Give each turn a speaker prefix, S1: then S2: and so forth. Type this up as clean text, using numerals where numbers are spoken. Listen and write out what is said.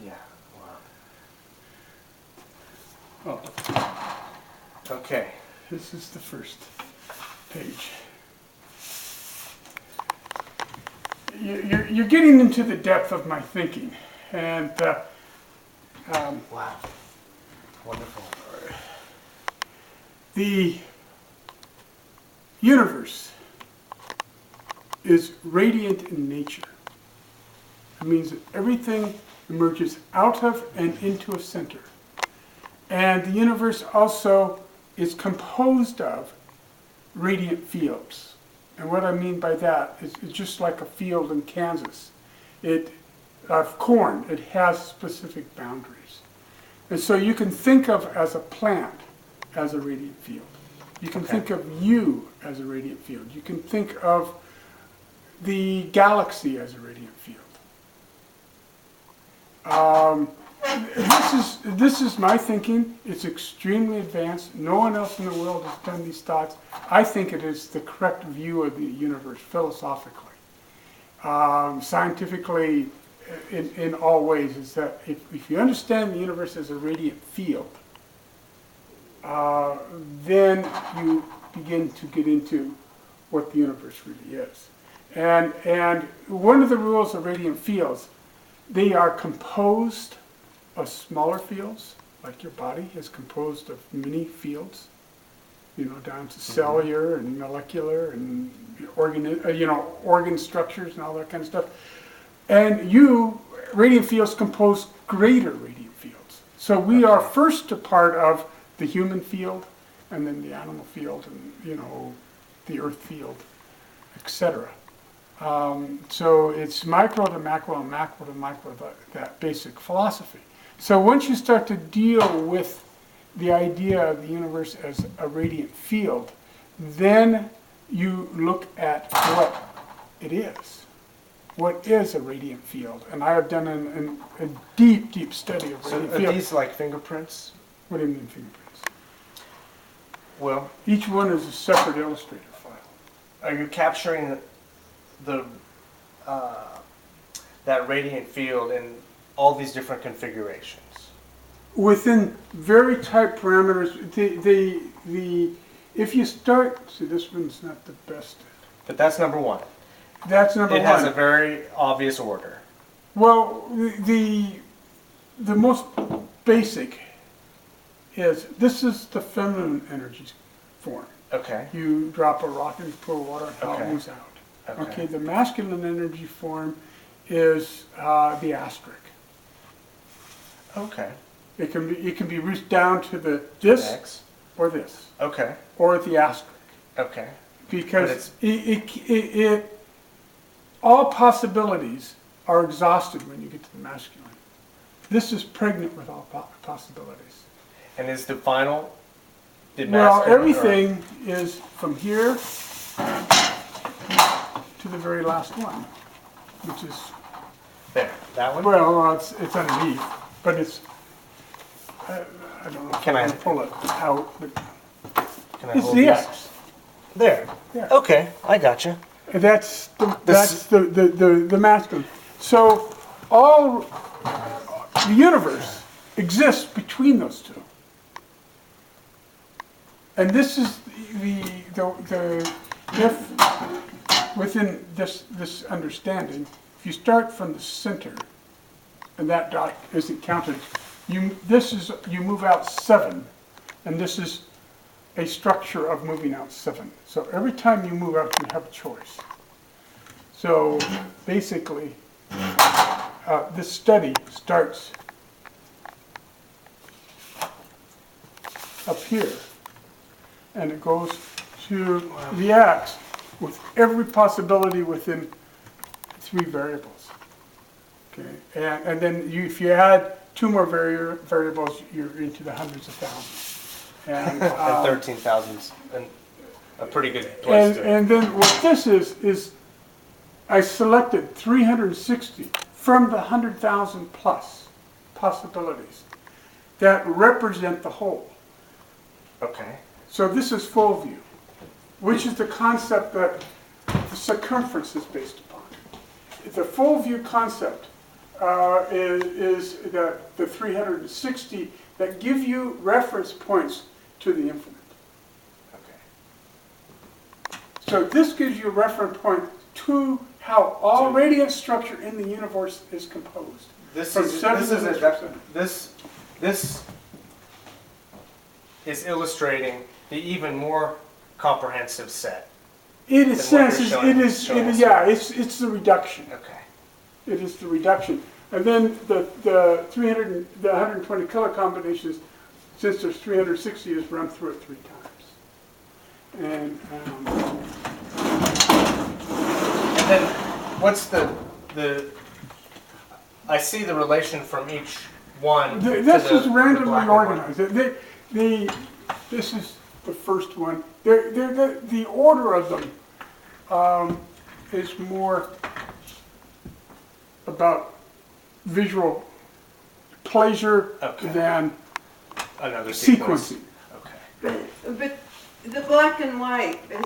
S1: Yeah. Wow.
S2: Oh,
S1: Okay.
S2: this is the first page. You're getting into the depth of my thinking, and
S1: Wow. Wonderful.
S2: the universe is radiant in nature. It means that everything emerges out of and into a center. And the universe also is composed of radiant fields. And what I mean by that is it's just like a field in Kansas. Of corn, it has specific boundaries. And so you can think of as a plant as a radiant field. You can think of you as a radiant field. You can think of the galaxy as a radiant field. This is my thinking. It's extremely advanced. No one else in the world has done these thoughts. I think it is the correct view of the universe philosophically. Scientifically, in all ways, is that if you understand the universe as a radiant field, then you begin to get into what the universe really is. And one of the rules of radiant fields, they are composed of smaller fields, like your body is composed of many fields, down to cellular and molecular and organ structures and all that kind of stuff. And radiant fields compose greater radiant fields. So we are first a part of the human field, and then the animal field, and the earth field, etc. So it's micro to macro and macro to micro, that basic philosophy. So once you start to deal with the idea of the universe as a radiant field, then you look at what it is. What is a radiant field? And I have done a deep, deep study of radiant fields.
S1: So are these like fingerprints?
S2: What do you mean fingerprints?
S1: Well,
S2: each one is a separate Illustrator file.
S1: are you capturing that radiant field in all these different configurations?
S2: Within very tight parameters, if you start, see, this one's not the best.
S1: But that's number one.
S2: That's number one.
S1: It has a very obvious order.
S2: Well, the most basic is, this is the feminine energy form.
S1: Okay.
S2: You drop a rock into a pool of water and how it moves out. Okay. The masculine energy form is the asterisk.
S1: Okay.
S2: It can be reached down to this
S1: X.
S2: or this.
S1: Okay.
S2: Or at the asterisk.
S1: Okay.
S2: Because all possibilities are exhausted when you get to the masculine. This is pregnant with all possibilities.
S1: And is the final?
S2: Well, everything is from here to the very last one, which is
S1: there. That one.
S2: Well, it's underneath, but it's. I don't know.
S1: Can I
S2: pull it out? But
S1: can I
S2: it's
S1: hold
S2: the
S1: these?
S2: X.
S1: There.
S2: Yeah.
S1: Okay, I gotcha.
S2: And that's the masculine. So all the universe exists between those two. And this is if within this understanding, if you start from the center, and that dot isn't counted, you move out 7, and this is a structure of moving out 7. So every time you move out, you have a choice. So basically, this study starts up here, and it goes to the X with every possibility within 3 variables. Okay, and then if you add 2 more variables, you're into the hundreds of thousands. And
S1: 13,000's a pretty good place
S2: and then what this is I selected 360 from the 100,000 plus possibilities that represent the whole.
S1: Okay.
S2: So this is full view, which is the concept that the circumference is based upon. The full view concept is the 360 that give you reference points to the infinite.
S1: Okay.
S2: So this gives you a reference point to how all radiant structure in the universe is composed.
S1: This is illustrating the even more comprehensive set.
S2: In a sense,
S1: showing us
S2: it's the reduction.
S1: Okay.
S2: It is the reduction. And then the 120 color combinations, since there's 360, is run through it 3 times. And
S1: then what's the I see the relation from each one.
S2: This is randomly organized. This is the first one. The order of them is more about visual pleasure than
S1: another
S2: sequencing.
S1: Okay.
S3: But the black and white is